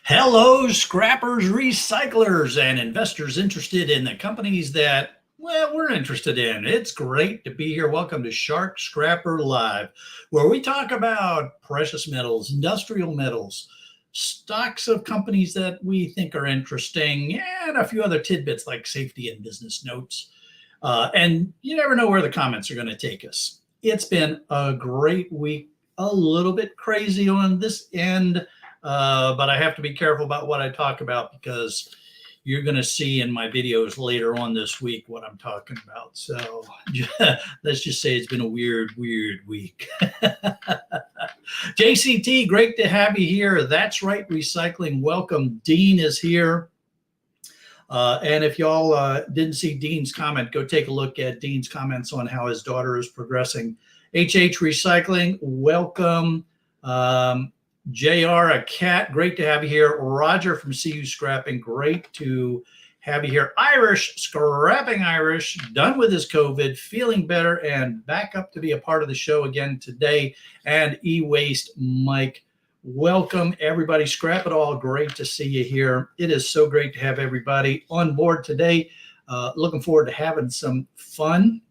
Hello, scrappers, recyclers, and investors interested in the companies that, well, we're interested in. It's great to be here. Welcome to Shark Scrapper Live, where we talk about precious metals, industrial metals, stocks of companies that we think are interesting, and a few other tidbits like safety and business notes. And you never know where the comments are going to take us. It's been a great week, a little bit crazy on this end. But I have to be careful about what I talk about because you're going to see in my videos later on this week what I'm talking about. So let's just say it's been a weird week. JCT, great to have you here. That's right, recycling. Welcome. Dean is here. And if y'all didn't see Dean's comment, go take a look at Dean's comments on how his daughter is progressing. HH Recycling, welcome. JR, a cat, great to have you here. Roger from CU Scrapping, great to have you here. Irish, Scrapping Irish, done with his COVID, feeling better, and back up to be a part of the show again today. And E-Waste Mike, welcome everybody. Scrap It All, great to see you here. It is so great to have everybody on board today. Looking forward to having some fun.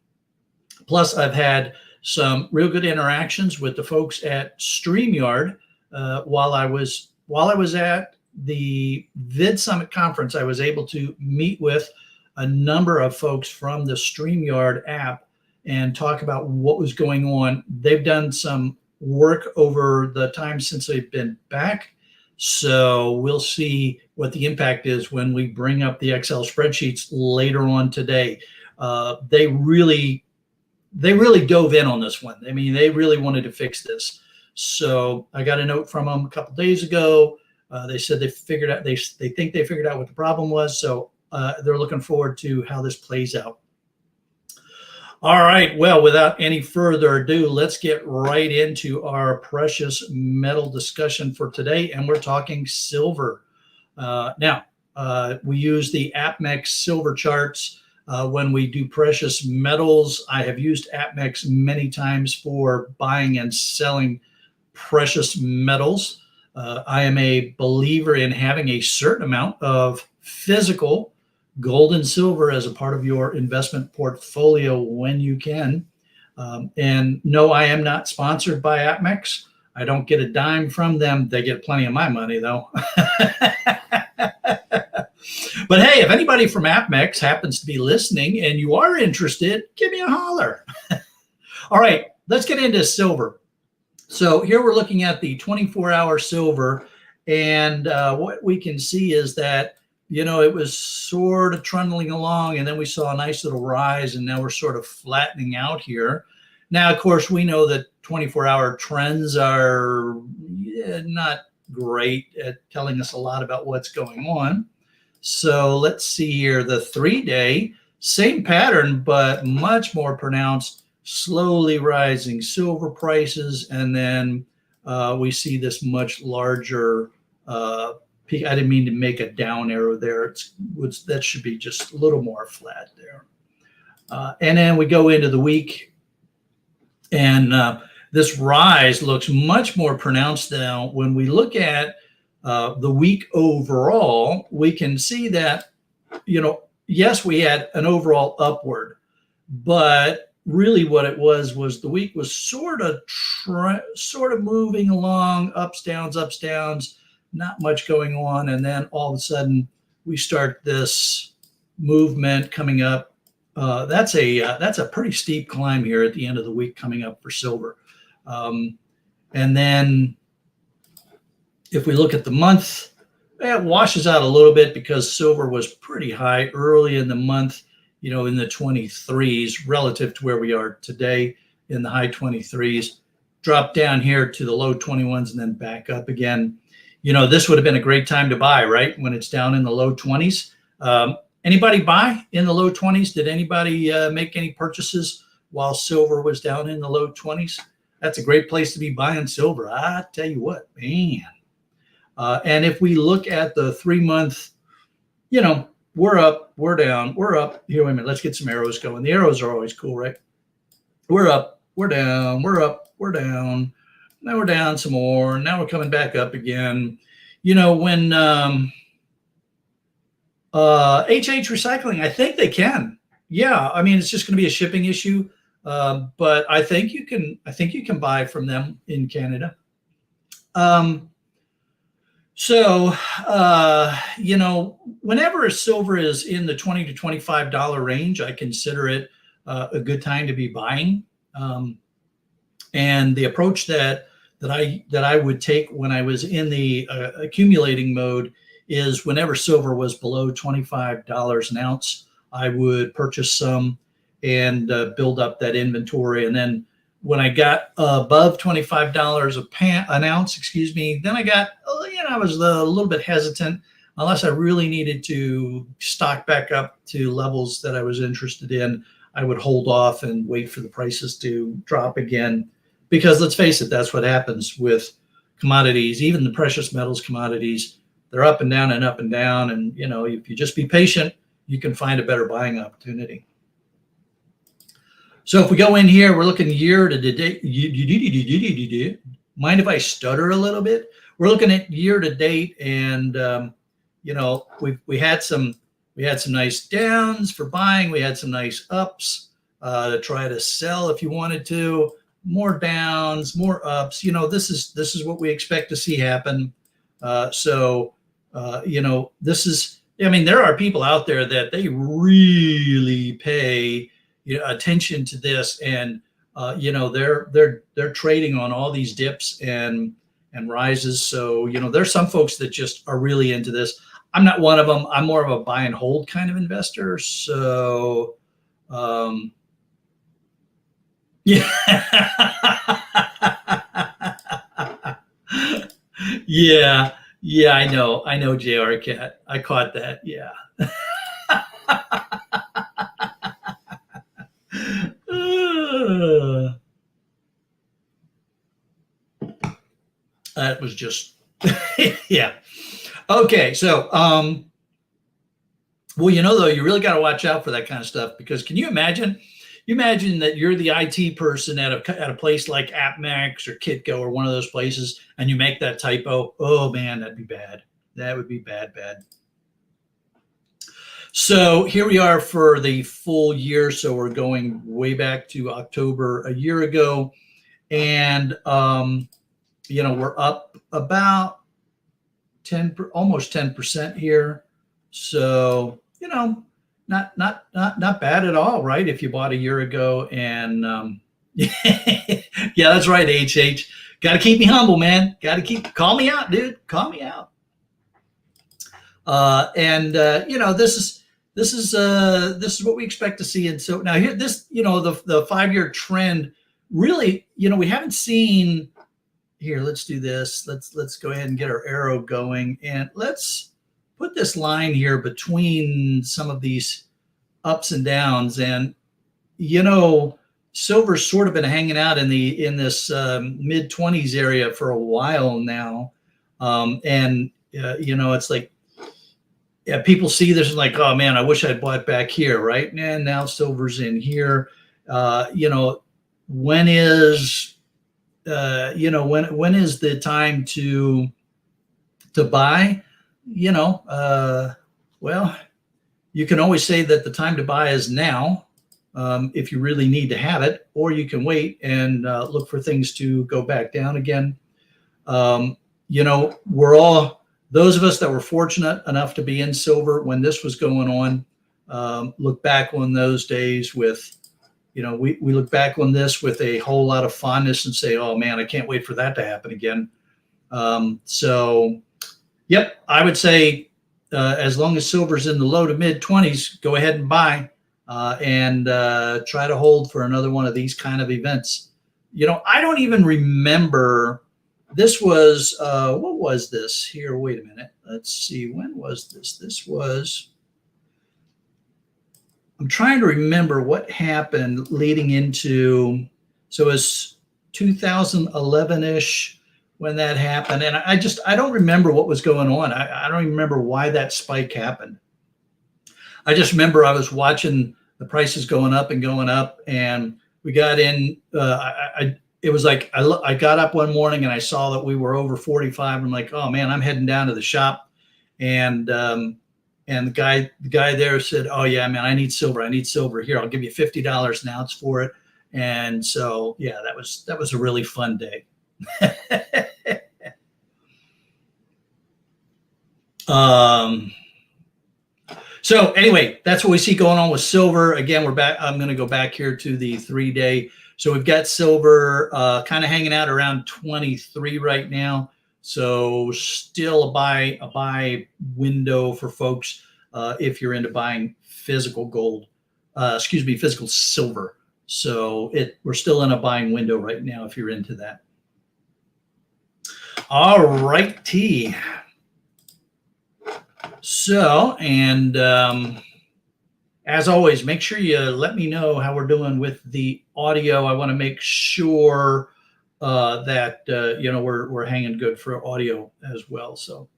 Plus, I've had some real good interactions with the folks at StreamYard. While I was at the Vid Summit conference, I was able to meet with a number of folks from the StreamYard app and talk about what was going on. They've done some work over the time since they've been back. So we'll see what the impact is when we bring up the Excel spreadsheets later on today. They really dove in on this one. I mean, they really wanted to fix this. So I got a note from them a couple days ago. They said they figured out, they think they figured out what the problem was. So they're looking forward to how this plays out. All right. Well, without any further ado, let's get right into our precious metal discussion for today. And we're talking silver. Now, we use the APMEX silver charts when we do precious metals. I have used APMEX many times for buying and selling precious metals. I am a believer in having a certain amount of physical gold and silver as a part of your investment portfolio when you can. And no, I am not sponsored by APMEX. I don't get a dime from them. They get plenty of my money though. But hey, if anybody from APMEX happens to be listening and you are interested, give me a holler. All right, let's get into silver. So here we're looking at the 24-hour silver, and what we can see is that, you know, it was sort of trundling along, and then we saw a nice little rise, and now we're sort of flattening out here. Now, of course, we know that 24-hour trends are not great at telling us a lot about what's going on. So let's see here, the 3-day, same pattern, but much more pronounced, slowly rising silver prices. And then we see this much larger peak. I didn't mean to make a down arrow there. That should be just a little more flat there. And then we go into the week, and this rise looks much more pronounced now. When we look at the week overall, we can see that, you know, yes, we had an overall upward, but really what it was the week was sort of moving along, ups, downs, not much going on. And then all of a sudden we start this movement coming up. That's a pretty steep climb here at the end of the week coming up for silver. And then if we look at the month, it washes out a little bit because silver was pretty high early in the month, you know, in the 23s relative to where we are today in the high 23s, drop down here to the low 21s and then back up again. You know, this would have been a great time to buy, right? When it's down in the low 20s. Anybody buy in the low 20s? Did anybody make any purchases while silver was down in the low 20s? That's a great place to be buying silver. I tell you what, man. And if we look at the 3-month, you know, we're up, we're down, we're up. Here, wait a minute. Let's get some arrows going. The arrows are always cool, right? We're up, we're down, we're up, we're down. Now we're down some more. Now we're coming back up again. when HH Recycling, I think they can. Yeah, I mean, it's just going to be a shipping issue, but I think you can. I think you can buy from them in Canada. So, whenever a silver is in the $20 to $25 range, I consider it a good time to be buying. And the approach that I would take when I was in the accumulating mode is whenever silver was below $25 an ounce, I would purchase some and build up that inventory. And then when I got above $25 an ounce, then I was a little bit hesitant unless I really needed to stock back up to levels that I was interested in. I would hold off and wait for the prices to drop again, because let's face it, that's what happens with commodities, even the precious metals commodities. They're up and down and up and down. And, if you just be patient, you can find a better buying opportunity. So if we go in here, we're looking year to date. Mind if I stutter a little bit? We're looking at year to date, and we had some nice downs for buying. We had some nice ups to try to sell if you wanted to. More downs, more ups. This is what we expect to see happen. This is. I mean, there are people out there that they really pay attention to this, and they're trading on all these dips and rises. So there's some folks that just are really into this. I'm not one of them. I'm more of a buy and hold kind of investor. So yeah. Yeah, I know, JR Cat. I caught that. Yeah. That was just, yeah. Okay, so, well, though, you really got to watch out for that kind of stuff, because can you imagine? You imagine that you're the IT person at a place like AppMax or Kitco or one of those places, and you make that typo. Oh man, that'd be bad. That would be bad. So here we are for the full year. So we're going way back to October a year ago, and we're up about almost 10% here. So not bad at all, right? If you bought a year ago, and yeah, that's right, HH. Got to keep me humble, man. Call me out, dude. Call me out. This is what we expect to see. And so now here, the 5-year trend really, we haven't seen here. Let's do this. Let's go ahead and get our arrow going, and let's put this line here between some of these ups and downs. And silver's sort of been hanging out in this mid 20s area for a while now, it's like, yeah, people see this and like, oh man, I wish I'd bought back here, right? And now silver's in here. When is the time to buy? Well, you can always say that the time to buy is now, if you really need to have it, or you can wait and look for things to go back down again. We're all, those of us that were fortunate enough to be in silver when this was going on, look back on those days with, we look back on this with a whole lot of fondness and say, oh man, I can't wait for that to happen again. Yep, I would say as long as silver's in the low to mid 20s, go ahead and buy and try to hold for another one of these kind of events. I don't even remember. This was, what was this here? Wait a minute. Let's see. When was this? This was, I'm trying to remember what happened leading into, so it was 2011-ish when that happened. And I don't remember what was going on. I don't even remember why that spike happened. I just remember I was watching the prices going up, and we got in, it was like I got up one morning and I saw that we were over 45. I'm like, oh man, I'm heading down to the shop, and the guy there said, oh yeah, man, I need silver. I need silver. Here, I'll give you $50 an ounce for it. And so yeah, that was a really fun day. So anyway, that's what we see going on with silver. Again, we're back. I'm going to go back here to the 3-day. So we've got silver kind of hanging out around 23 right now. So still a buy window for folks if you're into buying physical gold, physical silver. So we're still in a buying window right now if you're into that. All right, T. So, and as always, make sure you let me know how we're doing with the audio. I want to make sure that we're hanging good for audio as well. So,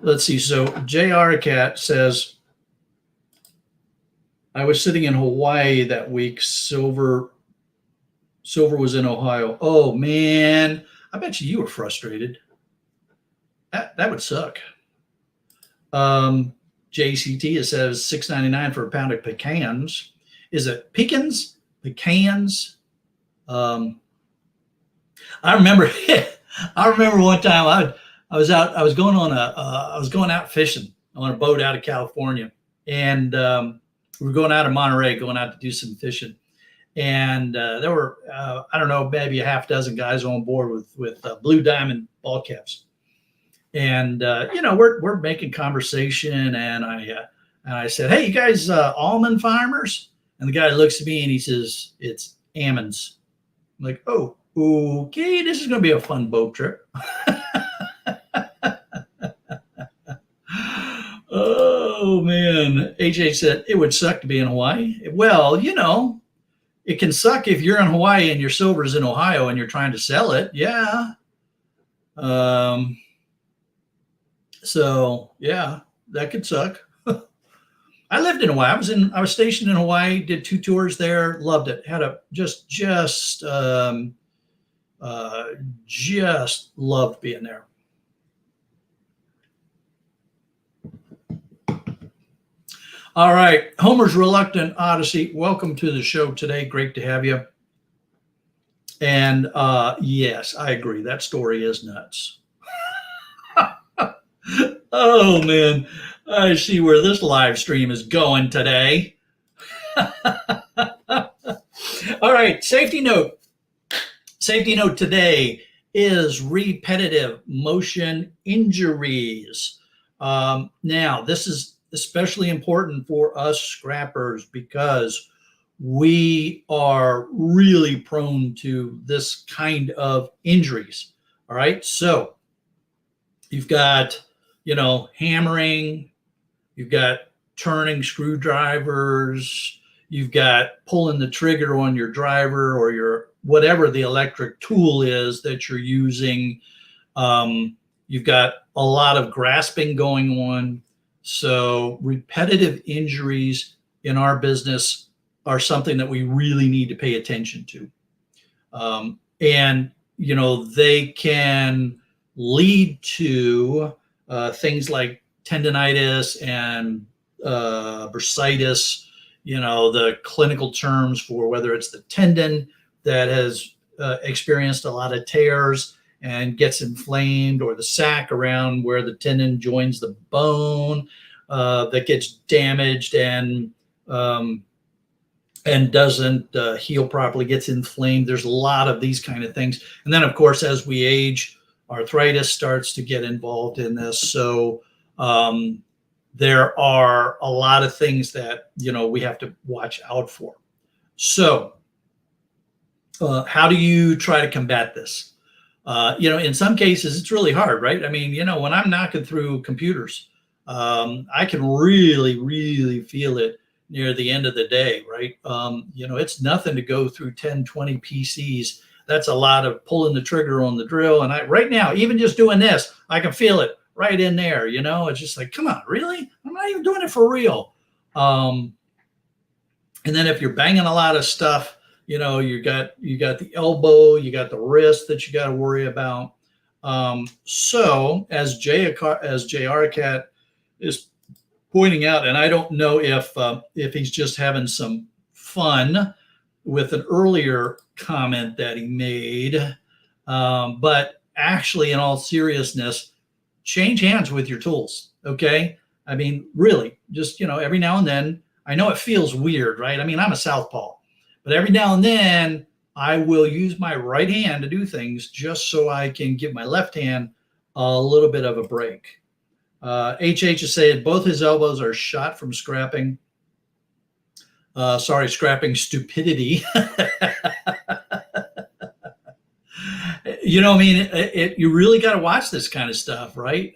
let's see. So, JR Cat says, I was sitting in Hawaii that week. Silver was in Ohio. Oh man, I bet you were frustrated. That would suck. JCT says $6.99 for a pound of pecans. Is it pecans? Pecans? I remember. I remember one time I was going out fishing on a boat out of California, and we were going out of Monterey, going out to do some fishing, and there were I don't know, maybe a half dozen guys on board with blue diamond ball caps. And we're making conversation, and I said, "Hey, you guys, almond farmers?" And the guy looks at me and he says, "It's almonds." I'm like, "Oh, okay, this is going to be a fun boat trip." Oh man, AJ said it would suck to be in Hawaii. Well, it can suck if you're in Hawaii and your silver's in Ohio and you're trying to sell it. Yeah. So yeah, that could suck. I lived in Hawaii. I was stationed in Hawaii, did 2 tours there, loved it. Had a just loved being there. All right, Homer's Reluctant Odyssey, welcome to the show today. Great to have you. And yes, I agree. That story is nuts. Oh man, I see where this live stream is going today. All right, safety note. Safety note today is repetitive motion injuries. Now, this is especially important for us scrappers because we are really prone to this kind of injuries. All right, so you've got hammering, you've got turning screwdrivers, you've got pulling the trigger on your driver or your whatever the electric tool is that you're using. You've got a lot of grasping going on. So repetitive injuries in our business are something that we really need to pay attention to. And they can lead to things like tendonitis and bursitis, the clinical terms for whether it's the tendon that has experienced a lot of tears and gets inflamed, or the sac around where the tendon joins the bone that gets damaged and doesn't heal properly, gets inflamed. There's a lot of these kind of things. And then, of course, as we age, arthritis starts to get involved in this. So there are a lot of things that, we have to watch out for. So how do you try to combat this? In some cases, it's really hard, right? I mean, when I'm knocking through computers, I can really, really feel it near the end of the day, right? It's nothing to go through 10, 20 PCs. That's a lot of pulling the trigger on the drill. And right now, even just doing this, I can feel it right in there. It's just like, come on, really? I'm not even doing it for real. And then if you're banging a lot of stuff, You got the elbow, you got the wrist that you got to worry about. So as JR Cat is pointing out, and I don't know if he's just having some fun with an earlier comment that he made, but actually, in all seriousness, change hands with your tools. Okay, I mean, really, just every now and then. I know it feels weird, right? I mean, I'm a southpaw, but every now and then I will use my right hand to do things just so I can give my left hand a little bit of a break. HH is saying both his elbows are shot from scrapping. Scrapping stupidity. I mean, you really got to watch this kind of stuff, right?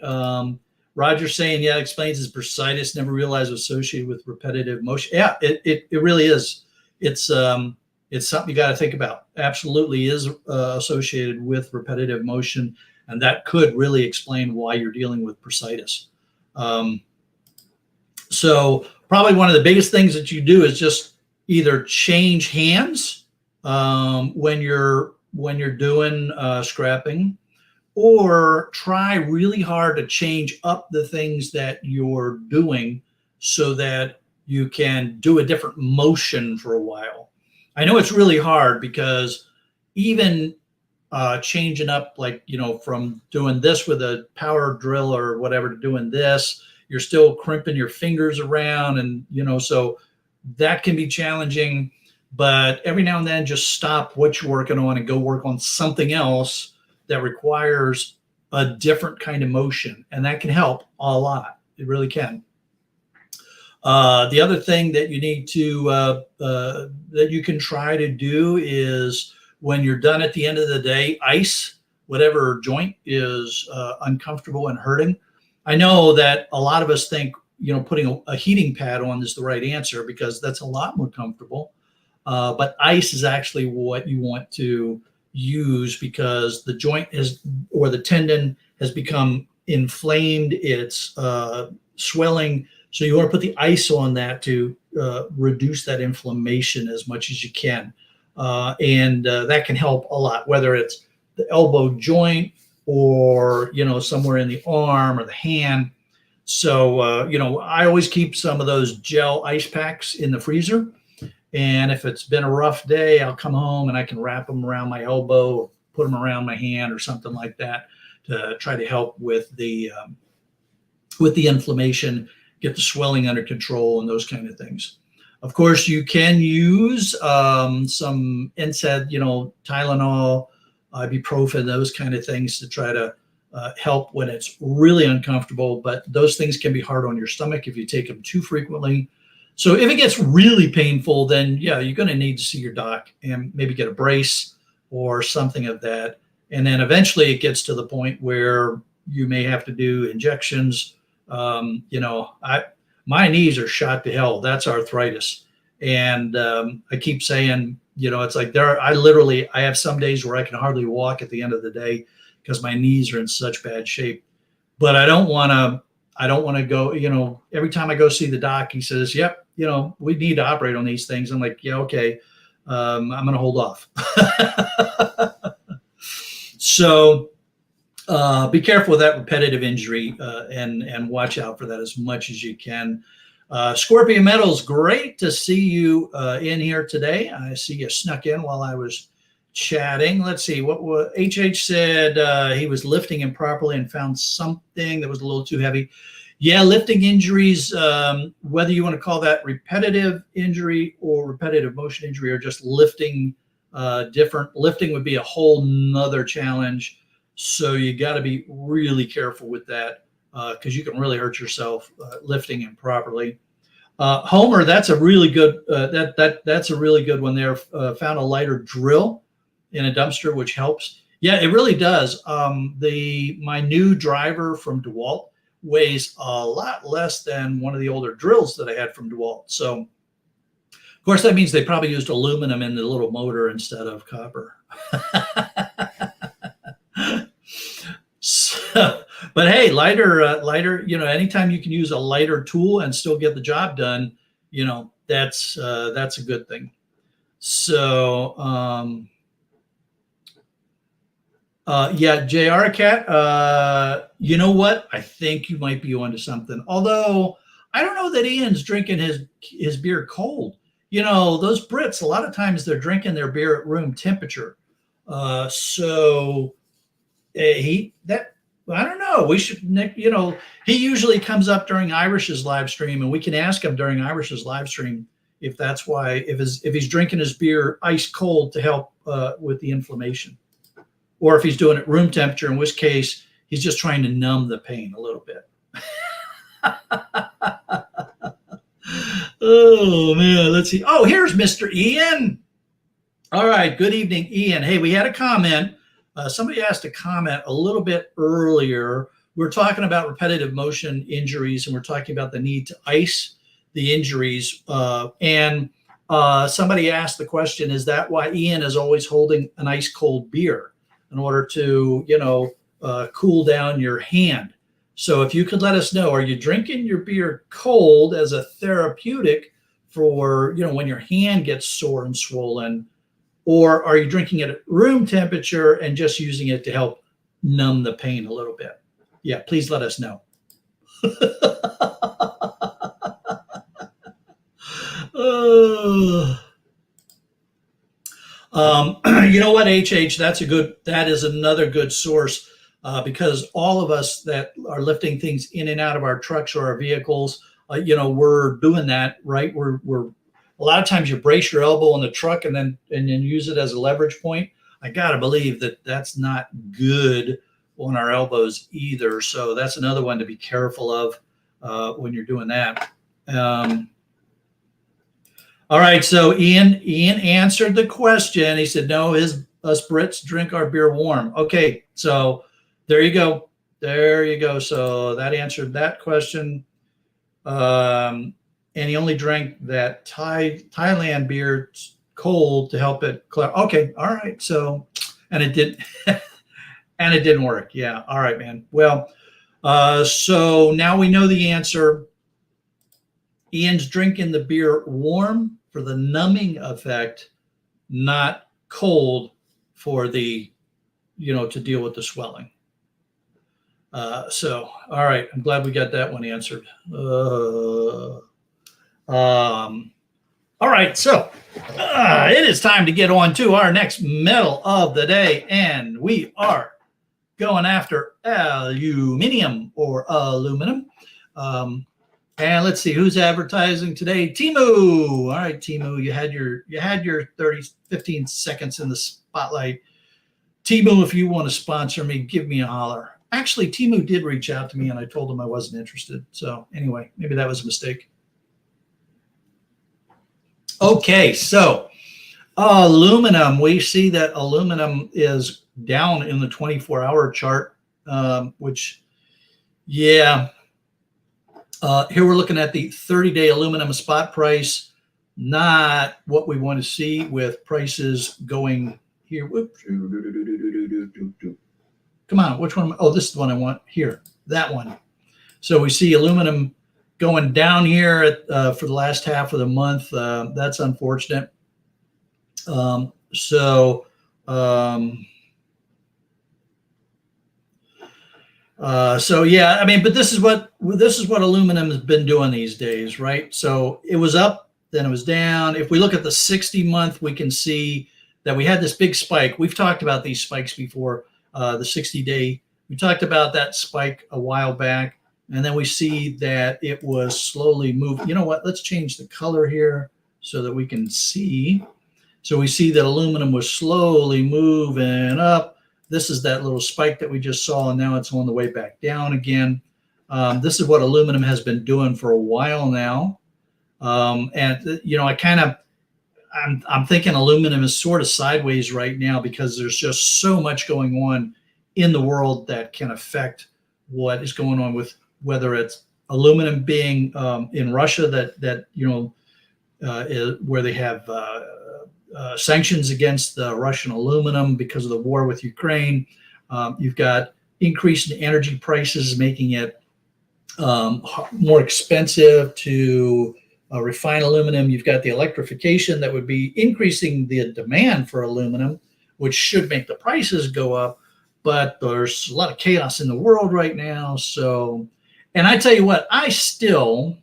Roger saying, yeah, explains his bursitis, never realized it was associated with repetitive motion. Yeah, it really is. It's something you got to think about. Absolutely is associated with repetitive motion, and that could really explain why you're dealing with bursitis. So probably one of the biggest things that you do is just either change hands when you're doing scrapping, or try really hard to change up the things that you're doing so that you can do a different motion for a while. I know it's really hard because even changing up, like, from doing this with a power drill or whatever to doing this, you're still crimping your fingers around, and so that can be challenging. But every now and then, just stop what you're working on and go work on something else that requires a different kind of motion, and that can help a lot. It really can. The other thing that you need to that you can try to do is, when you're done at the end of the day, ice whatever joint is uncomfortable and hurting. I know that a lot of us think putting a heating pad on is the right answer because that's a lot more comfortable. But ice is actually what you want to use because the joint or the tendon has become inflamed. It's swelling. So you want to put the ice on that to reduce that inflammation as much as you can. And that can help a lot, whether it's the elbow joint or, somewhere in the arm or the hand. So, I always keep some of those gel ice packs in the freezer. And if it's been a rough day, I'll come home and I can wrap them around my elbow or put them around my hand or something like that to try to help with the inflammation, get the swelling under control and those kind of things. Of course, you can use some NSAID, Tylenol, ibuprofen, those kind of things to try to help when it's really uncomfortable. But those things can be hard on your stomach if you take them too frequently. So if it gets really painful, then yeah, you're going to need to see your doc and maybe get a brace or something of that. And then eventually it gets to the point where you may have to do injections. My knees are shot to hell. That's arthritis. And I keep saying, it's like I have some days where I can hardly walk at the end of the day because my knees are in such bad shape. But I don't want to go, every time I go see the doc, he says, yep, we need to operate on these things. I'm like, yeah, okay. I'm going to hold off. So be careful with that repetitive injury and watch out for that as much as you can. Scorpion Metals, great to see you in here today. I see you snuck in while I was chatting. Let's see what HH said. He was lifting improperly and found something that was a little too heavy. Yeah, lifting injuries, whether you want to call that repetitive injury or repetitive motion injury or just lifting different. Lifting would be a whole nother challenge. So you got to be really careful with that because you can really hurt yourself lifting improperly. Homer, that's a really good that's a really good one there. Found a lighter drill in a dumpster, which helps. Yeah, it really does. My new driver from DeWalt weighs a lot less than one of the older drills that I had from DeWalt. So, of course, that means they probably used aluminum in the little motor instead of copper. So, but hey, lighter, anytime you can use a lighter tool and still get the job done, that's a good thing. So, yeah, JR Cat, you know what? I think you might be onto something. Although I don't know that Ian's drinking his beer cold. You know, those Brits, a lot of times they're drinking their beer at room temperature. So I don't know. We should, you know, he usually comes up during Irish's live stream, and we can ask him during Irish's live stream if that's why, if he's drinking his beer ice cold to help with the inflammation, or if he's doing it room temperature, in which case he's just trying to numb the pain a little bit. Oh man, let's see. Oh, here's Mr. Ian. All right, good evening, Ian. Hey, we had a comment. Somebody asked a comment a little bit earlier. We're talking about repetitive motion injuries, and we're talking about the need to ice the injuries. And somebody asked the question, is that why Ian is always holding an ice cold beer in order to, you know, cool down your hand? So if you could let us know, are you drinking your beer cold as a therapeutic for, you know, when your hand gets sore and swollen, or are you drinking it at room temperature and just using it to help numb the pain a little bit? Yeah, please let us know. You know what, HH, that is another good source, because all of us that are lifting things in and out of our trucks or our vehicles, you know, we're doing that, right? We're a lot of times you brace your elbow in the truck and then use it as a leverage point. I gotta believe that that's not good on our elbows either. So that's another one to be careful of when you're doing that. All right, so Ian answered the question. He said, no, us Brits drink our beer warm. Okay, so there you go. There you go. So that answered that question. And he only drank that Thailand beer cold to help it clear. Okay, all right. So, and it did, and it didn't work. Yeah. All right, man. Well, so now we know the answer. Ian's drinking the beer warm for the numbing effect, not cold for the, you know, to deal with the swelling. So, all right. I'm glad we got that one answered. All right, so it is time to get on to our next metal of the day, and we are going after aluminum or aluminum. And let's see who's advertising today. Timu. All right, Timu, you had your 15 seconds in the spotlight. Timu, if you want to sponsor me, give me a holler. Actually, Timu did reach out to me, and I told him I wasn't interested. So anyway, maybe that was a mistake. Okay, so aluminum, we see that aluminum is down in the 24-hour chart, which, yeah. Here we're looking at the 30-day aluminum spot price, not what we want to see with prices going here. Come on, which one? Oh, this is the one I want here, that one. So we see aluminum going down here for the last half of the month. That's unfortunate. So yeah, I mean, but this is what aluminum has been doing these days, right? So it was up, then it was down. If we look at the 60-month, we can see that we had this big spike. We've talked about these spikes before. The 60-day, we talked about that spike a while back. And then we see that it was slowly moving. You know what? Let's change the color here so that we can see. So we see that aluminum was slowly moving up. This is that little spike that we just saw, and now it's on the way back down again. This is what aluminum has been doing for a while now. And, you know, I'm thinking aluminum is sort of sideways right now because there's just so much going on in the world that can affect what is going on with whether it's aluminum being in Russia that you know, where they have sanctions against the Russian aluminum because of the war with Ukraine. You've got increase in energy prices making it more expensive to refined aluminum. You've got the electrification that would be increasing the demand for aluminum, which should make the prices go up. But there's a lot of chaos in the world right now. So, and I tell you what, I still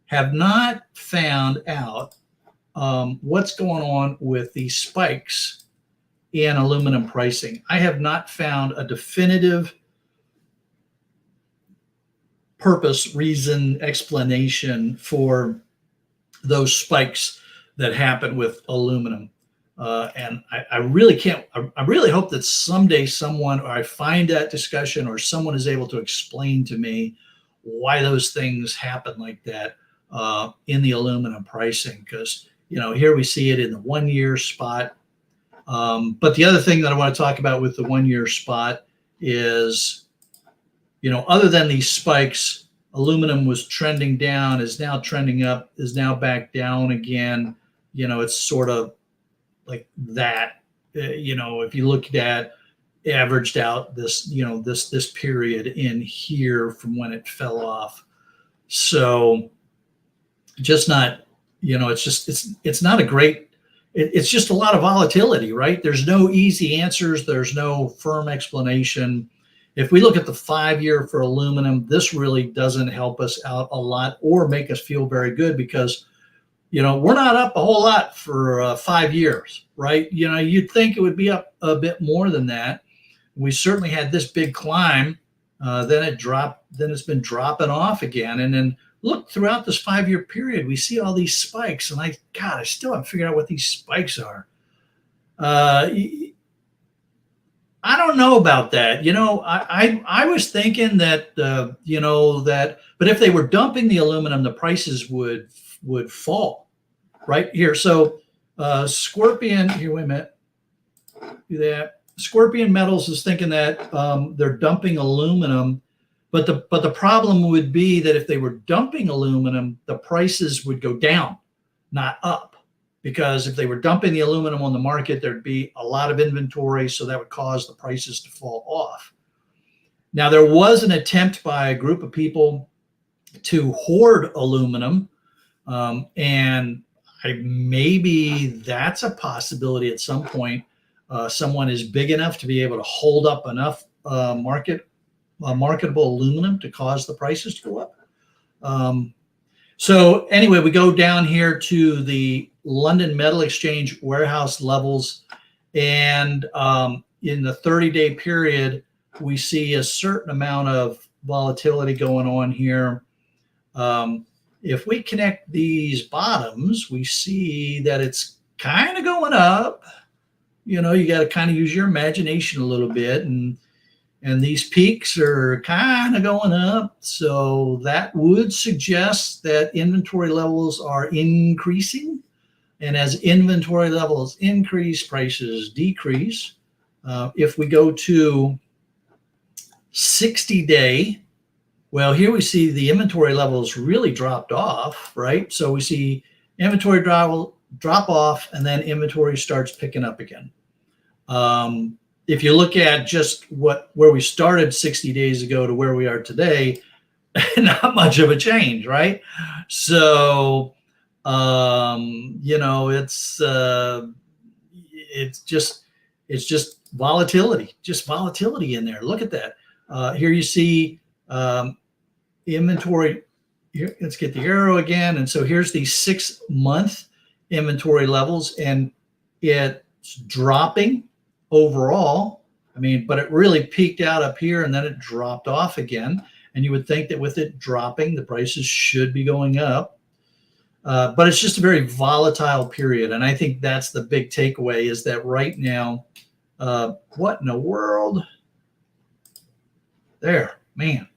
have not found out what's going on with these spikes in aluminum pricing. I have not found a definitive purpose, reason, explanation for those spikes that happen with aluminum. And I really can't, I really hope that someday someone, or I find that discussion, or someone is able to explain to me why those things happen like that in the aluminum pricing. Because, you know, here we see it in the 1 year spot. But the other thing that I want to talk about with the 1 year spot is, you know, other than these spikes, aluminum was trending down, is now trending up, is now back down again. You know, it's sort of like that. You know, if you looked at averaged out this, you know, this period in here from when it fell off. So just not, you know, it's not a great, it's just a lot of volatility, right? There's no easy answers. There's no firm explanation. If we look at the 5 year for aluminum, this really doesn't help us out a lot or make us feel very good, because, you know, we're not up a whole lot for 5 years, right? You know, you'd think it would be up a bit more than that. We certainly had this big climb, then it dropped, then it's been dropping off again. And then look, throughout this 5 year period, we see all these spikes, and I still haven't figured out what these spikes are. I don't know about that. You know, I was thinking that, you know, that, but if they were dumping the aluminum, the prices would fall right here. So Scorpion, here, wait a minute, do that. Scorpion Metals is thinking that they're dumping aluminum, but the problem would be that if they were dumping aluminum, the prices would go down, not up. Because if they were dumping the aluminum on the market, there'd be a lot of inventory, so that would cause the prices to fall off. Now, there was an attempt by a group of people to hoard aluminum, and maybe that's a possibility at some point. Someone is big enough to be able to hold up enough marketable aluminum to cause the prices to go up. So anyway, we go down here to the London Metal Exchange warehouse levels, and in the 30-day period, we see a certain amount of volatility going on here. If we connect these bottoms, we see that it's kind of going up. You know, you got to kind of use your imagination a little bit, and these peaks are kind of going up. So that would suggest that inventory levels are increasing. And as inventory levels increase, prices decrease. If we go to 60-day, well, here we see the inventory levels really dropped off, right? So we see inventory drop off, and then inventory starts picking up again. If you look at just where we started 60 days ago to where we are today, not much of a change, right? So, you know, it's just volatility in there. Look at that. Here you see inventory. Here, let's get the arrow again. And so here's the 6 month inventory levels, and it's dropping overall. I mean, but it really peaked out up here, and then it dropped off again. And you would think that with it dropping, the prices should be going up. But it's just a very volatile period. And I think that's the big takeaway, is that right now, what in the world? There, man.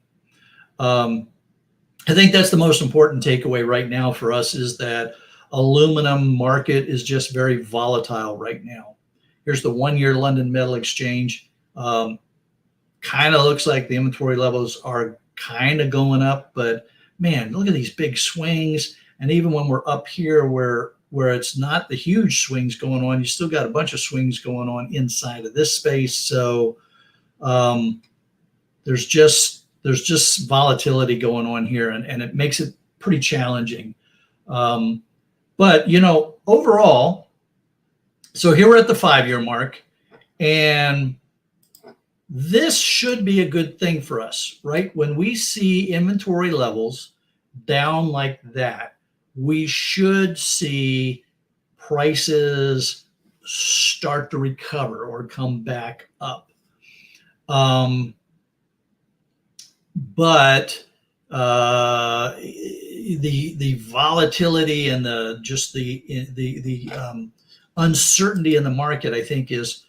I think that's the most important takeaway right now for us, is that aluminum market is just very volatile right now. Here's the 1 year London Metal Exchange. Kind of looks like the inventory levels are kind of going up, but man, look at these big swings. And even when we're up here where it's not the huge swings going on, you still got a bunch of swings going on inside of this space. So there's just volatility going on here, and it makes it pretty challenging. But, overall, so here we're at the 5-year mark, and this should be a good thing for us, right? When we see inventory levels down like that, we should see prices start to recover or come back up. But the volatility and the uncertainty in the market, I think, is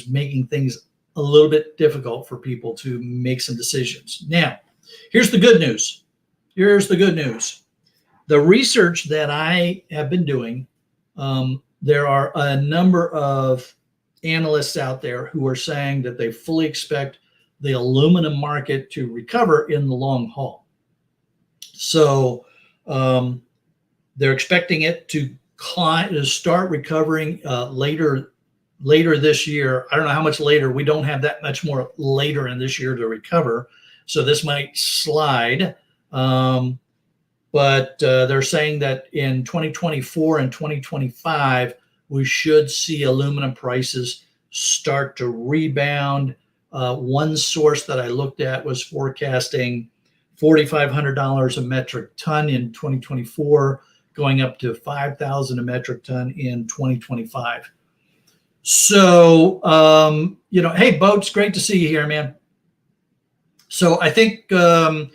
making things a little bit difficult for people to make some decisions. Now, here's the good news. The research that I have been doing, there are a number of analysts out there who are saying that they fully expect the aluminum market to recover in the long haul. So they're expecting it to start recovering later this year. I don't know how much later. We don't have that much more later in this year to recover. So this might slide. But they're saying that in 2024 and 2025, we should see aluminum prices start to rebound. One source that I looked at was forecasting $4,500 a metric ton in 2024, going up to $5,000 a metric ton in 2025. So, hey, Boats, great to see you here, man. So I think, there's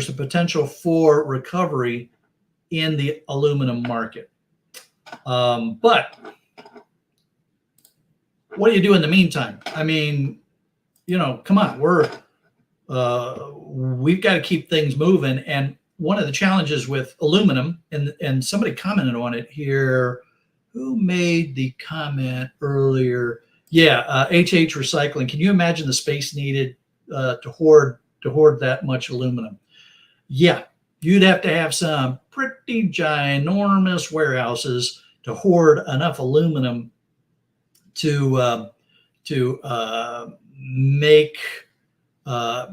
a potential for recovery in the aluminum market. But what do you do in the meantime? I mean, come on, we've got to keep things moving. And one of the challenges with aluminum, and somebody commented on it here. Who made the comment earlier? Yeah, HH Recycling. Can you imagine the space needed to hoard that much aluminum? Yeah, you'd have to have some pretty ginormous warehouses to hoard enough aluminum to make a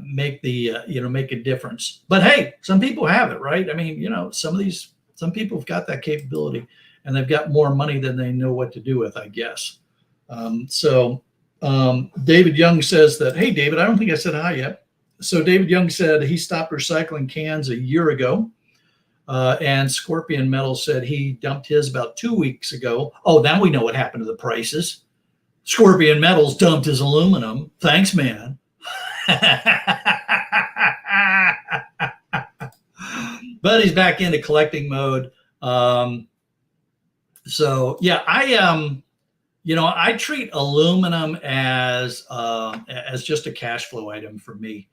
difference. But hey, some people have it, right? I mean, some people have got that capability, and they've got more money than they know what to do with, I guess. David Young says that, hey, David, I don't think I said hi yet. So David Young said he stopped recycling cans a year ago. And Scorpion Metal said he dumped his about 2 weeks ago. Oh, now we know what happened to the prices. Scorpion Metals dumped his aluminum. Thanks, man. But he's back into collecting mode. So yeah, I treat aluminum as just a cash flow item for me.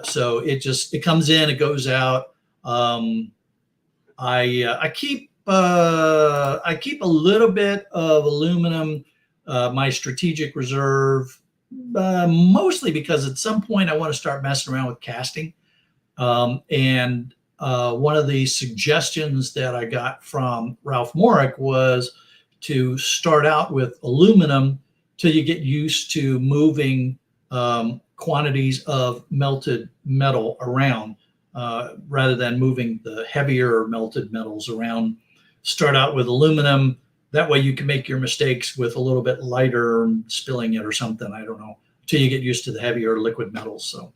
So it comes in, it goes out. I keep a little bit of aluminum, my strategic reserve, mostly because at some point I want to start messing around with casting. And one of the suggestions that I got from Ralph Morick was to start out with aluminum till you get used to moving quantities of melted metal around, rather than moving the heavier melted metals around. Start out with aluminum. That way you can make your mistakes with a little bit lighter, spilling it or something. I don't know, till you get used to the heavier liquid metals. So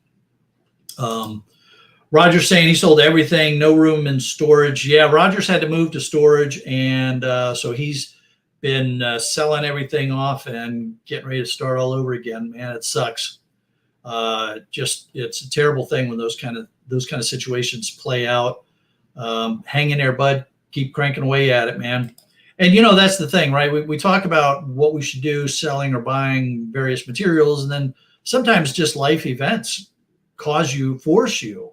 Roger's saying he sold everything, no room in storage. Yeah, Roger's had to move to storage, and so he's been selling everything off and getting ready to start all over again. Man, it sucks. It's a terrible thing when those kind of situations play out. Hang in there, bud. Keep cranking away at it, man. And that's the thing, right? We talk about what we should do, selling or buying various materials, and then sometimes just life events force you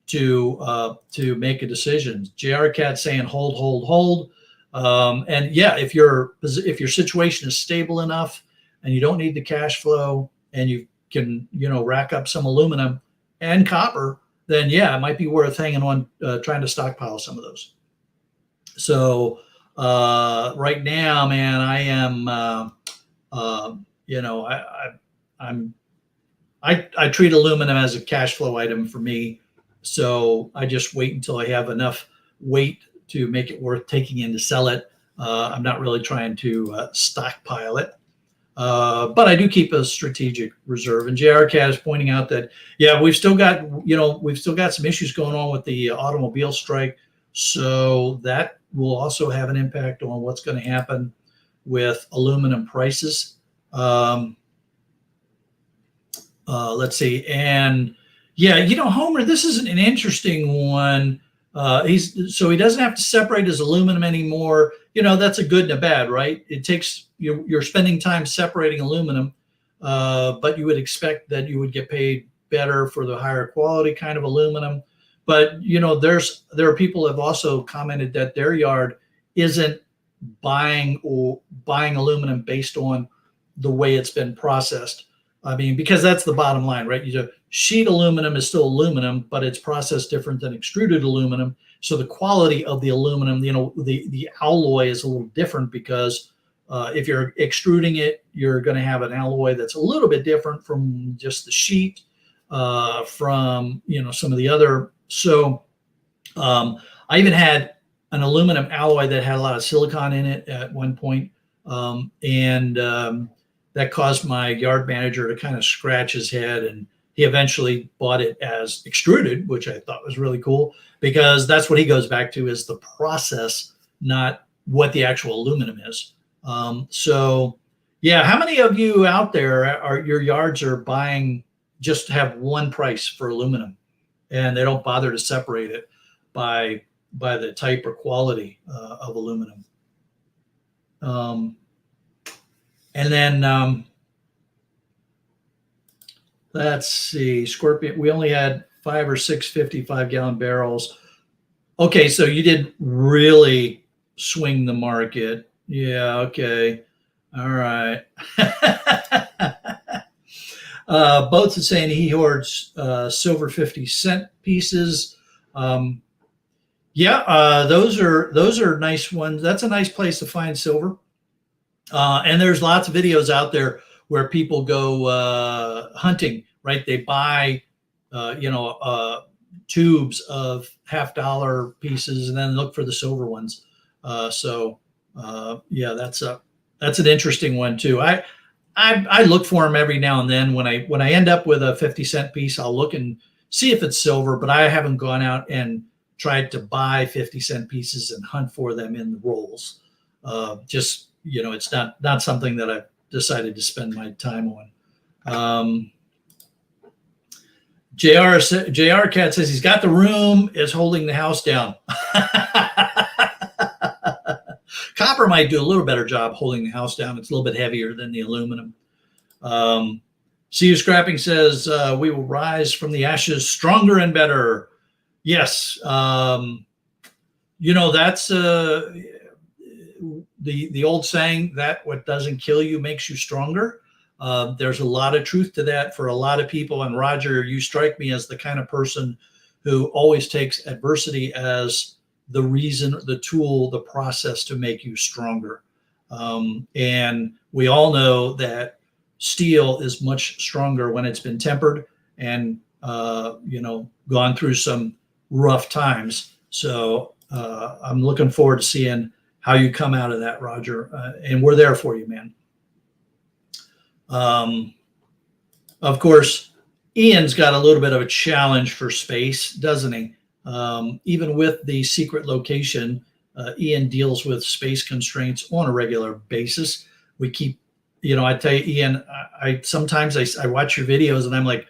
to make a decision. JR Cat saying hold. And yeah, if your situation is stable enough and you don't need the cash flow and you can rack up some aluminum and copper, then yeah, it might be worth hanging on, trying to stockpile some of those. So right now, man, I am I treat aluminum as a cash flow item for me. So I just wait until I have enough weight to make it worth taking in to sell it. I'm not really trying to stockpile it. But I do keep a strategic reserve. And JR Cat is pointing out that, yeah, we've still got some issues going on with the automobile strike. So that will also have an impact on what's going to happen with aluminum prices. Let's see. And yeah, Homer, this is an interesting one. He doesn't have to separate his aluminum anymore. That's a good and a bad, right? It takes, you're spending time separating aluminum, but you would expect that you would get paid better for the higher quality kind of aluminum. But there are people who have also commented that their yard isn't buying aluminum based on the way it's been processed. I mean, because that's the bottom line, right? Sheet aluminum is still aluminum, but it's processed different than extruded aluminum. So the quality of the aluminum, the alloy is a little different because if you're extruding it, you're going to have an alloy that's a little bit different from just the sheet, from some of the other. So I even had an aluminum alloy that had a lot of silicon in it at one point, and that caused my yard manager to kind of scratch his head, and he eventually bought it as extruded, which I thought was really cool because that's what he goes back to, is the process, not what the actual aluminum is. So yeah, how many of you out there your yards are buying, just have one price for aluminum and they don't bother to separate it by the type or quality of aluminum? And then let's see, Scorpion, we only had 5 or 6 55-gallon barrels. Okay, so you did really swing the market. Yeah, okay. All right. Both are saying he hoards silver 50-cent pieces. Yeah, those are nice ones. That's a nice place to find silver. And there's lots of videos out there where people go hunting, right? They buy, tubes of $50 pieces and then look for the silver ones. Yeah, that's an interesting one too. I look for them every now and then. When I end up with a 50-cent piece, I'll look and see if it's silver, but I haven't gone out and tried to buy 50-cent pieces and hunt for them in the rolls. It's not something that I've decided to spend my time on. JR Cat says he's got the room, is holding the house down. Copper might do a little better job holding the house down. It's a little bit heavier than the aluminum. See You Scrapping says we will rise from the ashes stronger and better. Yes. That's the old saying that what doesn't kill you makes you stronger. There's a lot of truth to that for a lot of people. And Roger, you strike me as the kind of person who always takes adversity as the reason, the tool, the process to make you stronger. And we all know that steel is much stronger when it's been tempered and, gone through some rough times. So I'm looking forward to seeing how you come out of that, Roger. And we're there for you, man. Of course, Ian's got a little bit of a challenge for space, doesn't he? Even with the secret location, Ian deals with space constraints on a regular basis. We keep, I tell you, Ian, I sometimes I watch your videos and I'm like,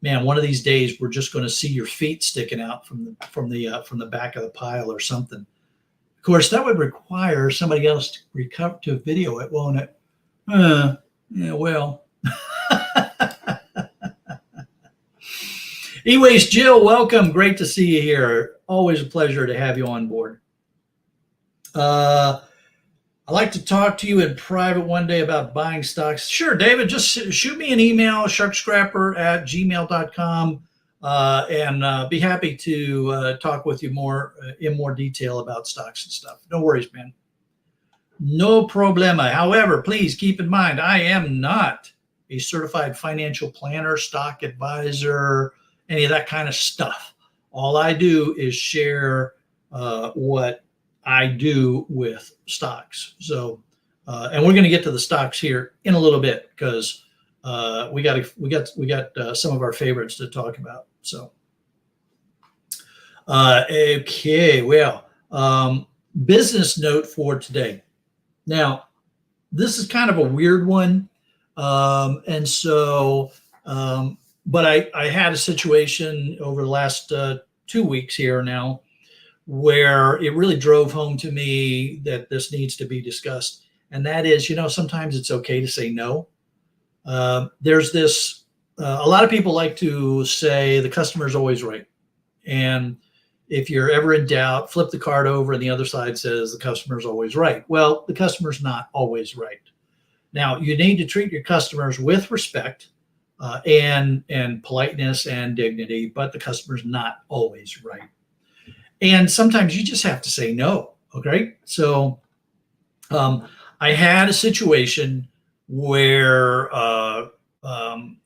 man, one of these days we're just going to see your feet sticking out from the back of the pile or something. Of course, that would require somebody else to video it, won't it? Yeah, well. Anyways, Jill, welcome. Great to see you here. Always a pleasure to have you on board. I'd like to talk to you in private one day about buying stocks. Sure, David, just shoot me an email, sharkscrapper@gmail.com, and be happy to talk with you in more detail about stocks and stuff. No worries, man. No problema. However, please keep in mind, I am not a certified financial planner, stock advisor, any of that kind of stuff. All I do is share what I do with stocks. So, and we're going to get to the stocks here in a little bit because we got some of our favorites to talk about. So, okay, well, business note for today. Now, this is kind of a weird one, and so, but I had a situation over the last 2 weeks here now where it really drove home to me that this needs to be discussed. And that is, sometimes it's okay to say no. There's this, a lot of people like to say the customer's always right. And if you're ever in doubt, flip the card over and the other side says the customer's always right. Well, the customer's not always right. Now, you need to treat your customers with respect and politeness and dignity, but the customer's not always right. And sometimes you just have to say no. Okay. So I had a situation where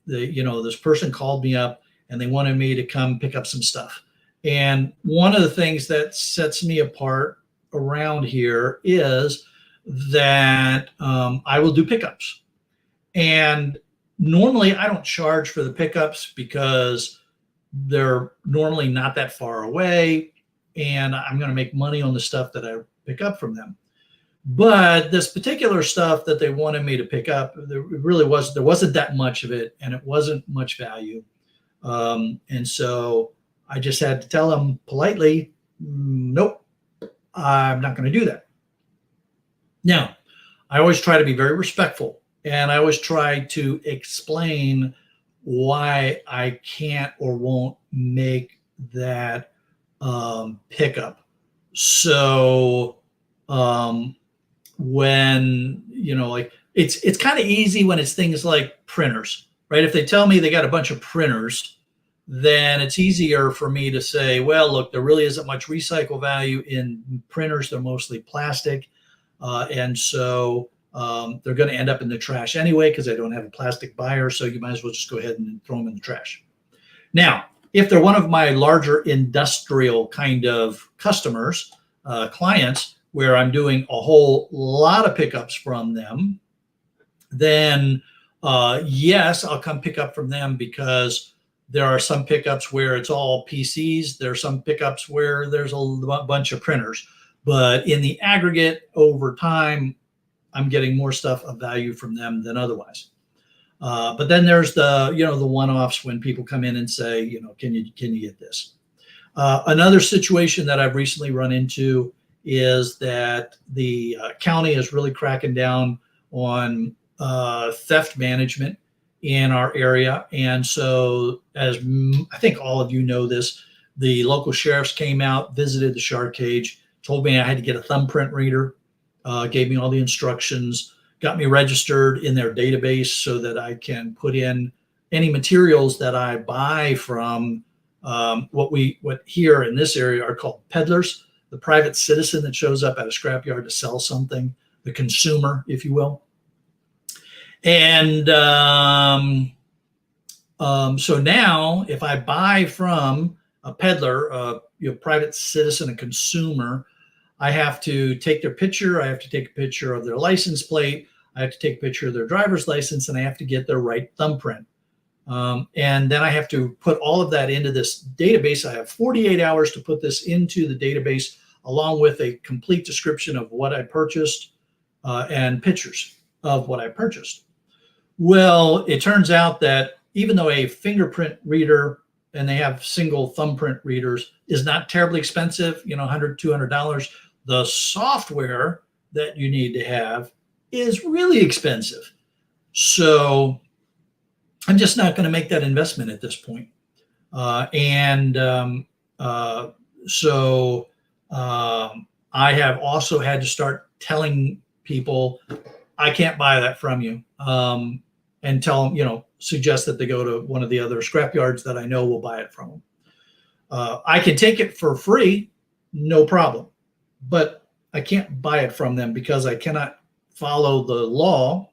this person called me up and they wanted me to come pick up some stuff. And one of the things that sets me apart around here is that I will do pickups. And normally I don't charge for the pickups because they're normally not that far away, and I'm going to make money on the stuff that I pick up from them. But this particular stuff that they wanted me to pick up, there wasn't that much of it, and it wasn't much value. And so I just had to tell them politely, nope, I'm not going to do that. Now, I always try to be very respectful, and I always try to explain why I can't or won't make that pickup. So when, it's kind of easy when it's things like printers, right? If they tell me they got a bunch of printers, then it's easier for me to say, well, look, there really isn't much recycle value in printers. They're mostly plastic. And so they're going to end up in the trash anyway because I don't have a plastic buyer. So you might as well just go ahead and throw them in the trash. Now, if they're one of my larger industrial kind of customers, clients, where I'm doing a whole lot of pickups from them, then yes, I'll come pick up from them because there are some pickups where it's all PCs. There are some pickups where there's a bunch of printers. But in the aggregate, over time, I'm getting more stuff of value from them than otherwise. But then there's the one-offs when people come in and say, can you get this? Another situation that I've recently run into is that the county is really cracking down on theft management in our area. And so, as I think all of you know this, the local sheriffs came out, visited the shark cage, told me I had to get a thumbprint reader, gave me all the instructions, got me registered in their database so that I can put in any materials that I buy from what here in this area are called peddlers, the private citizen that shows up at a scrapyard to sell something, the consumer, if you will. And so now if I buy from a peddler, private citizen, a consumer, I have to take their picture. I have to take a picture of their license plate. I have to take a picture of their driver's license, and I have to get their right thumbprint. And then I have to put all of that into this database. I have 48 hours to put this into the database, along with a complete description of what I purchased and pictures of what I purchased. Well, it turns out that even though a fingerprint reader, and they have single thumbprint readers, is not terribly expensive, $100, $200, the software that you need to have is really expensive. So I'm just not going to make that investment at this point. So I have also had to start telling people I can't buy that from you, and tell them, suggest that they go to one of the other scrap yards that I know will buy it from them. I can take it for free, no problem, but I can't buy it from them because I cannot follow the law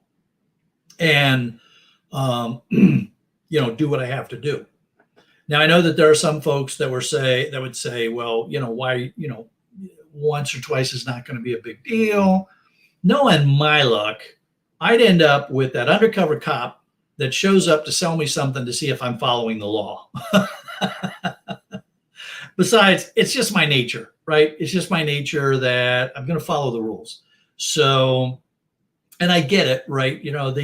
and do what I have to do. Now I know that there are some folks that would say, well, why once or twice is not going to be a big deal. Knowing my luck, I'd end up with that undercover cop that shows up to sell me something to see if I'm following the law. Besides, it's just my nature, right? It's just my nature that I'm going to follow the rules. So, and I get it, right? You know,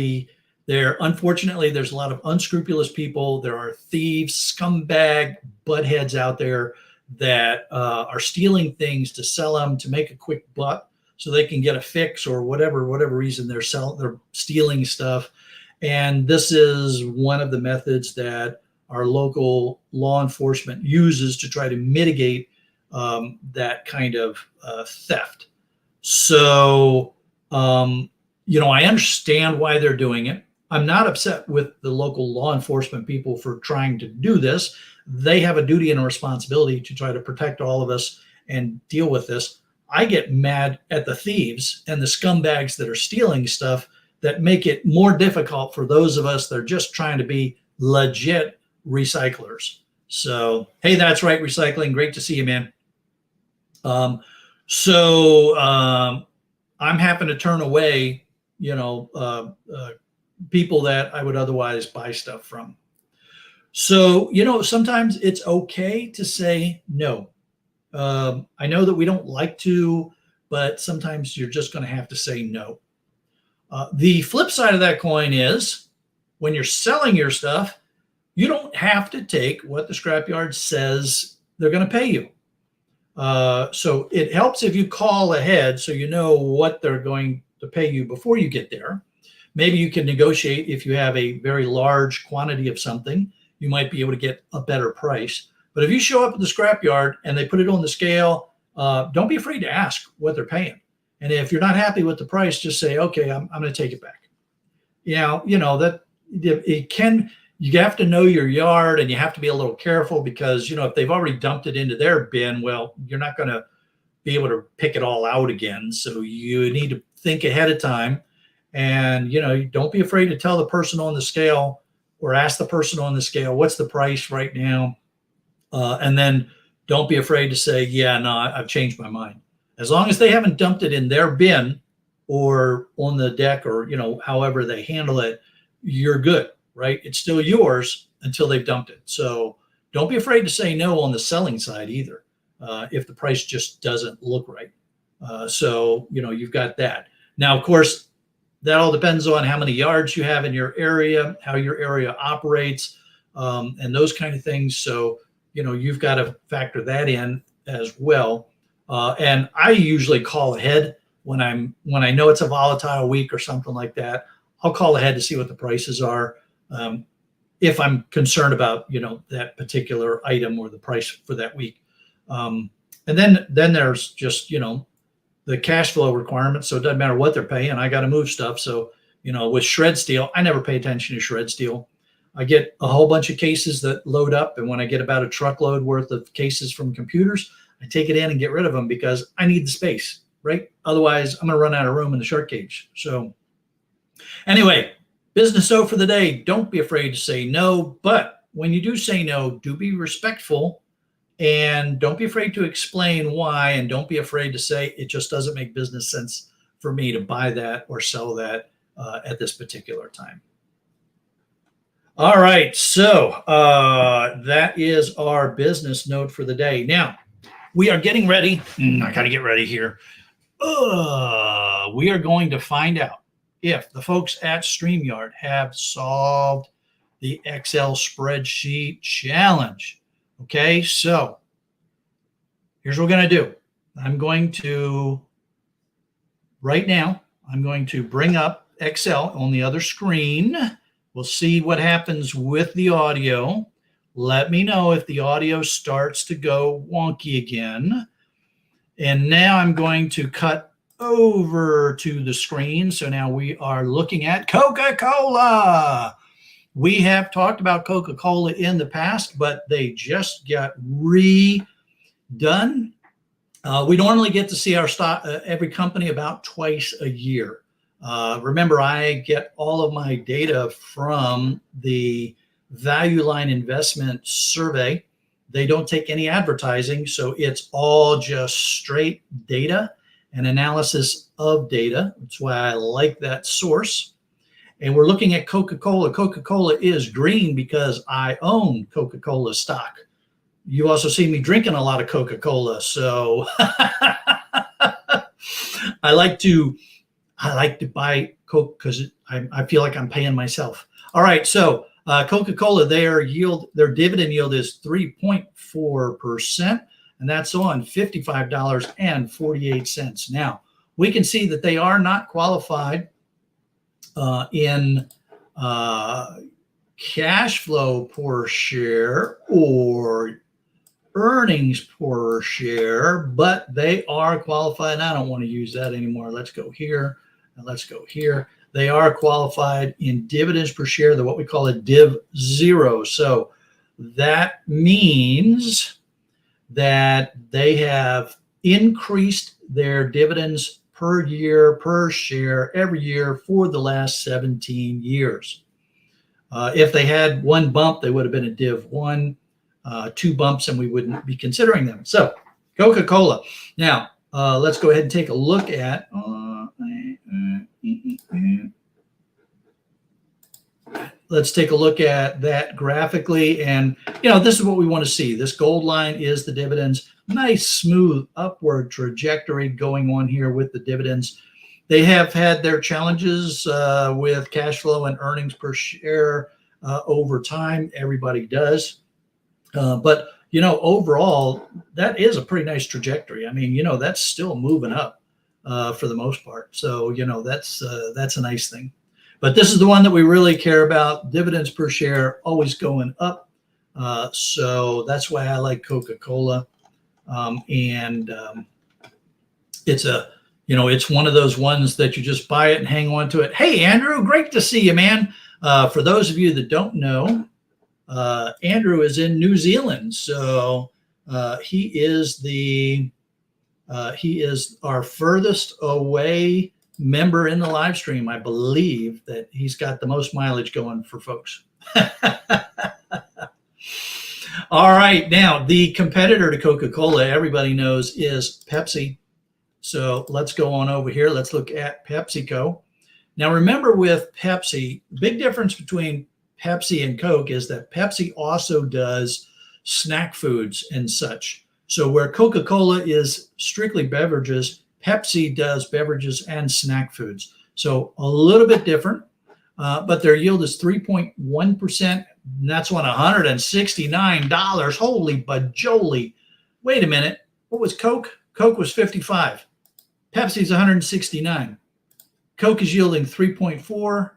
unfortunately, there's a lot of unscrupulous people. There are thieves, scumbag buttheads out there that are stealing things to sell them to make a quick buck so they can get a fix or whatever reason they're stealing stuff. And this is one of the methods that our local law enforcement uses to try to mitigate that kind of theft. So, you know, I understand why they're doing it. I'm not upset with the local law enforcement people for trying to do this. They have a duty and a responsibility to try to protect all of us and deal with this. I get mad at the thieves and the scumbags that are stealing stuff that make it more difficult for those of us that are just trying to be legit recyclers. So, hey, that's right, recycling. Great to see you, man. I'm having to turn away, you know, people that I would otherwise buy stuff from. So, you know, sometimes it's okay to say no. I know that we don't like to, but sometimes you're just going to have to say no. The flip side of that coin is when you're selling your stuff, you don't have to take what the scrapyard says they're going to pay you. So it helps if you call ahead so you know what they're going to pay you before you get there. Maybe you can negotiate if you have a very large quantity of something, you might be able to get a better price. But if you show up at the scrapyard and they put it on the scale, don't be afraid to ask what they're paying. And if you're not happy with the price, just say, okay, I'm going to take it back. You know, that it can, you have to know your yard and you have to be a little careful because, you know, if they've already dumped it into their bin, well, you're not going to be able to pick it all out again. So you need to think ahead of time and, you know, don't be afraid to tell the person on the scale or ask the person on the scale, what's the price right now? And then don't be afraid to say, yeah, no, I've changed my mind. As long as they haven't dumped it in their bin or on the deck or, you know, however they handle it, you're good, right? It's still yours until they've dumped it. So don't be afraid to say no on the selling side either, if the price just doesn't look right. So, you know, you've got that. Now, of course, that all depends on how many yards you have in your area, how your area operates, and those kind of things. So, you know, you've got to factor that in as well. And I usually call ahead when I know it's a volatile week or something like that. I'll call ahead to see what the prices are. If I'm concerned about, you know, that particular item or the price for that week. And then there's just, you know, the cash flow requirements. So it doesn't matter what they're paying. I got to move stuff. So, you know, with shred steel, I never pay attention to shred steel. I get a whole bunch of cases that load up. And when I get about a truckload worth of cases from computers, I take it in and get rid of them because I need the space, right? Otherwise, I'm going to run out of room in the shark cage. So anyway, business O for the day. Don't be afraid to say no. But when you do say no, do be respectful and don't be afraid to explain why. And don't be afraid to say it just doesn't make business sense for me to buy that or sell that at this particular time. All right. So that is our business note for the day. Now, we are getting ready. I got to get ready here. We are going to find out if the folks at StreamYard have solved the Excel spreadsheet challenge. Okay, so here's what we're going to do. Right now, I'm going to bring up Excel on the other screen. We'll see what happens with the audio. Let me know if the audio starts to go wonky again. And now I'm going to cut over to the screen. So now we are looking at Coca-Cola. We have talked about Coca-Cola in the past, but they just got redone. We normally get to see our stock, every company about twice a year. Remember, I get all of my data from the Value Line Investment Survey They don't take any advertising, so it's all just straight data and analysis of data. That's why I like that source. And we're looking at Coca-Cola. Coca-Cola is green because I own Coca-Cola stock. You also see me drinking a lot of Coca-Cola, so I like to buy Coke because I feel like I'm paying myself. All right, so Coca-Cola, their dividend yield is 3.4%, and that's on $55.48. Now, we can see that they are not qualified in cash flow per share or earnings per share, but they are qualified. I don't want to use that anymore. Let's go here and let's go here. They are qualified in dividends per share. They're what we call a div zero. So that means that they have increased their dividends per year, per share, every year for the last 17 years. If they had one bump, they would have been a div one, two bumps, and we wouldn't be considering them. So Coca-Cola. Now, let's go ahead and take a look at that graphically. And, this is what we want to see. This gold line is the dividends. Nice, smooth upward trajectory going on here with the dividends. They have had their challenges with cash flow and earnings per share over time. Everybody does. But, overall, that is a pretty nice trajectory. I mean, that's still moving up for the most part. So, that's a nice thing. But this is the one that we really care about. Dividends per share always going up. So that's why I like Coca-Cola. It's it's one of those ones that you just buy it and hang on to it. Hey, Andrew, great to see you, man. For those of you that don't know, Andrew is in New Zealand. So he is our furthest away member in the live stream. I believe that he's got the most mileage going for folks. All right. Now, the competitor to Coca-Cola, everybody knows, is Pepsi. So let's go on over here. Let's look at PepsiCo. Now, remember with Pepsi, the big difference between Pepsi and Coke is that Pepsi also does snack foods and such. So where Coca-Cola is strictly beverages, Pepsi does beverages and snack foods. So a little bit different, but their yield is 3.1%. And that's on $169. Holy bajoli. Wait a minute. What was Coke? Coke was 55. Pepsi's 169. Coke is yielding 3.4.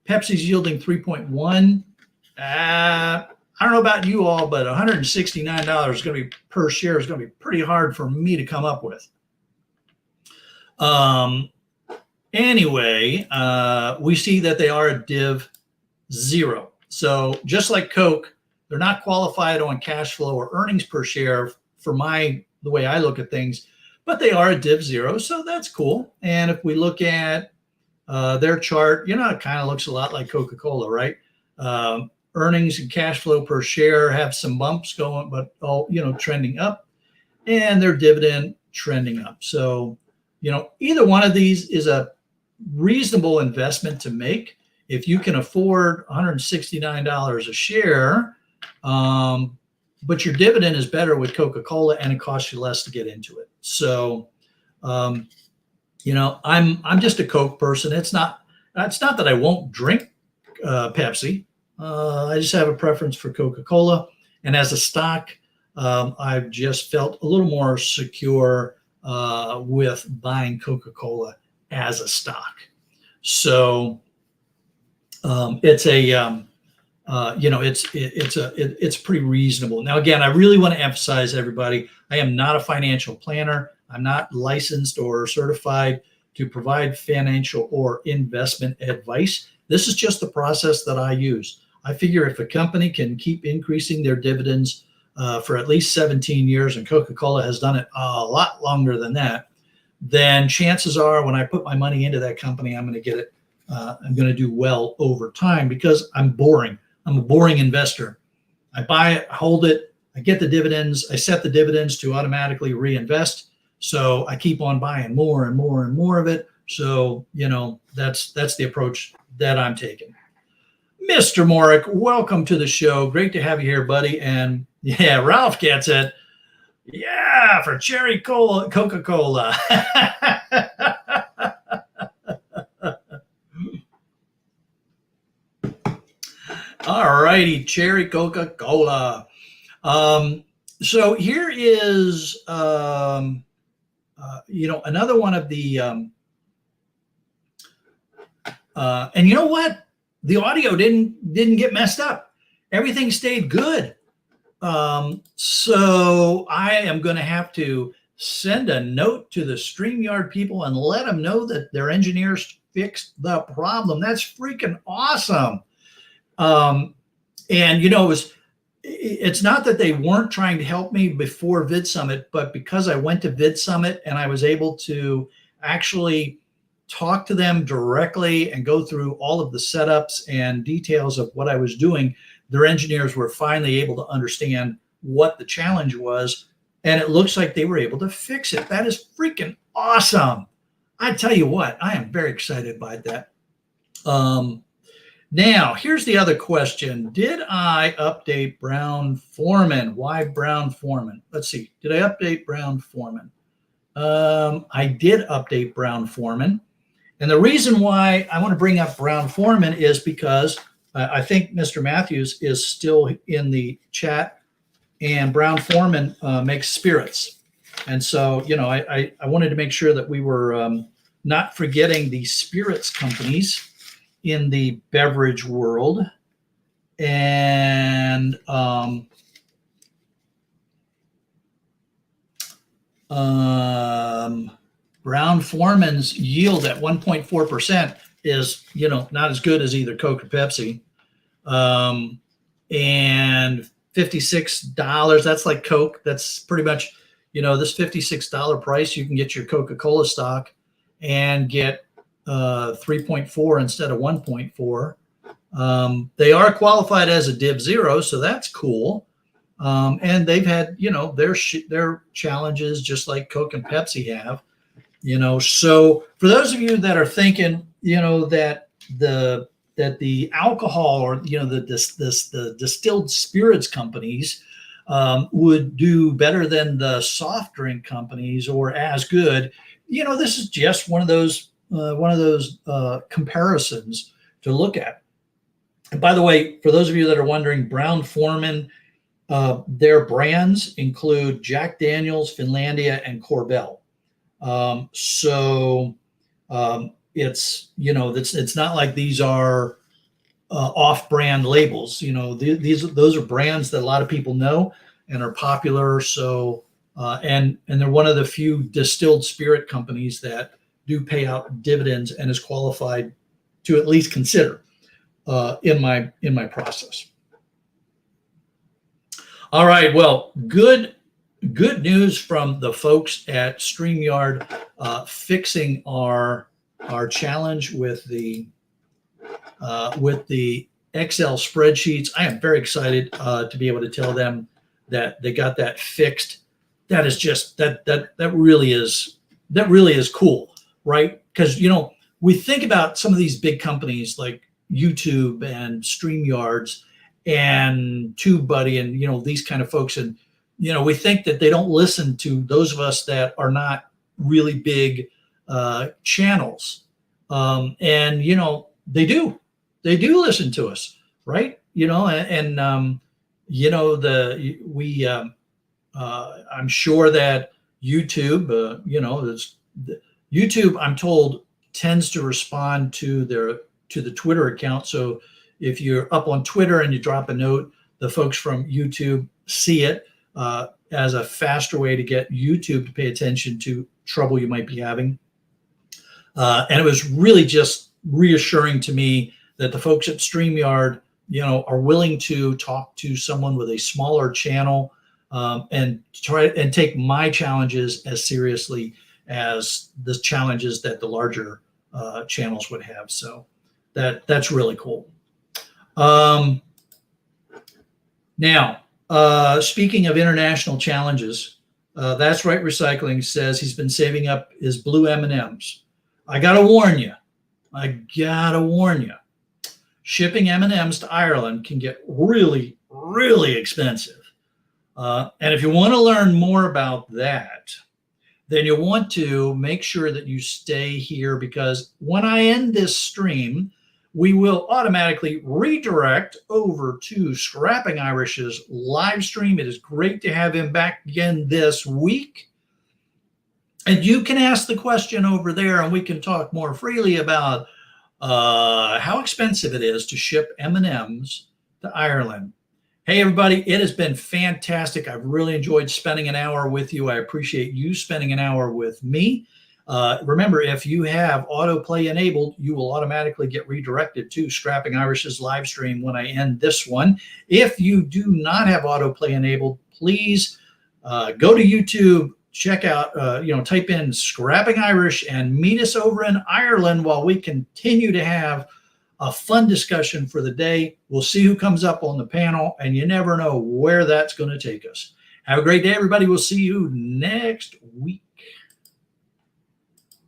Pepsi's yielding 3.1. I don't know about you all, but $169 is going to be per share is going to be pretty hard for me to come up with. Anyway, we see that they are a div zero. So just like Coke, they're not qualified on cash flow or earnings per share for the way I look at things, but they are a div zero. So that's cool. And if we look at their chart, it kind of looks a lot like Coca-Cola, right? Earnings and cash flow per share have some bumps going, but all, trending up, and their dividend trending up. So, either one of these is a reasonable investment to make if you can afford $169 a share, but your dividend is better with Coca-Cola and it costs you less to get into it. So, I'm just a Coke person. It's not that I won't drink Pepsi. I just have a preference for Coca-Cola, and as a stock, I've just felt a little more secure with buying Coca-Cola as a stock. So it's pretty reasonable. Now, again, I really want to emphasize, everybody, I am not a financial planner. I'm not licensed or certified to provide financial or investment advice. This is just the process that I use. I figure if a company can keep increasing their dividends for at least 17 years, and Coca-Cola has done it a lot longer than that, then chances are when I put my money into that company, I'm going to get it. I'm going to do well over time because I'm boring. I'm a boring investor. I buy it, hold it, I get the dividends. I set the dividends to automatically reinvest. So I keep on buying more and more and more of it. So, that's the approach that I'm taking. Mr. Morick, welcome to the show. Great to have you here, buddy. And yeah, Ralph gets it. Yeah, for cherry cola, Coca-Cola. All righty, cherry Coca-Cola. So here is, another one of the, and you know what? The audio didn't get messed up. Everything stayed good. So I am going to have to send a note to the StreamYard people and let them know that their engineers fixed the problem. That's freaking awesome. And it's not that they weren't trying to help me before VidSummit, but because I went to VidSummit and I was able to actually talk to them directly and go through all of the setups and details of what I was doing, their engineers were finally able to understand what the challenge was. And it looks like they were able to fix it. That is freaking awesome. I tell you what, I am very excited by that. Now, here's the other question. Did I update Brown-Forman? Why Brown-Forman? Let's see. Did I update Brown-Forman? I did update Brown-Forman. And the reason why I want to bring up Brown-Forman is because I think Mr. Matthews is still in the chat, and Brown-Forman makes spirits. And so, I wanted to make sure that we were not forgetting the spirits companies in the beverage world. And Brown-Forman's yield at 1.4% is, not as good as either Coke or Pepsi. And $56, that's like Coke. That's pretty much, this $56 price, you can get your Coca-Cola stock and get 3.4 instead of 1.4. They are qualified as a Div 0, so that's cool. And they've had, their challenges just like Coke and Pepsi have. So for those of you that are thinking, that the alcohol or the distilled spirits companies would do better than the soft drink companies or as good, this is just one of those comparisons to look at. And by the way, for those of you that are wondering, Brown-Forman, their brands include Jack Daniel's, Finlandia, and Korbel. It's it's not like these are off-brand labels. Those are brands that a lot of people know and are popular. So and they're one of the few distilled spirit companies that do pay out dividends and is qualified to at least consider in my process. All right, well, good news from the folks at StreamYard fixing our challenge with the Excel spreadsheets. I am very excited to be able to tell them that they got that fixed. That is just that really is cool, right? Because we think about some of these big companies like YouTube and StreamYards and TubeBuddy and these kind of folks, and we think that they don't listen to those of us that are not really big channels, and they do listen to us, right? I'm sure that YouTube, YouTube, I'm told, tends to respond to the Twitter account. So if you're up on Twitter and you drop a note, the folks from YouTube see it as a faster way to get YouTube to pay attention to trouble you might be having. And it was really just reassuring to me that the folks at StreamYard, are willing to talk to someone with a smaller channel and try and take my challenges as seriously as the challenges that the larger channels would have. So that's really cool. Now, Speaking of international challenges, That's Right Recycling says he's been saving up his blue M&Ms. I got to warn you. Shipping M&Ms to Ireland can get really, really expensive. And if you want to learn more about that, then you'll want to make sure that you stay here, because when I end this stream, we will automatically redirect over to Scrapping Irish's live stream. It is great to have him back again this week. And you can ask the question over there, and we can talk more freely about how expensive it is to ship M&Ms to Ireland. Hey, everybody, it has been fantastic. I've really enjoyed spending an hour with you. I appreciate you spending an hour with me. Remember, if you have autoplay enabled, you will automatically get redirected to Scrapping Irish's live stream when I end this one. If you do not have autoplay enabled, please go to YouTube, check out, type in Scrapping Irish and meet us over in Ireland while we continue to have a fun discussion for the day. We'll see who comes up on the panel, and you never know where that's going to take us. Have a great day, everybody. We'll see you next week.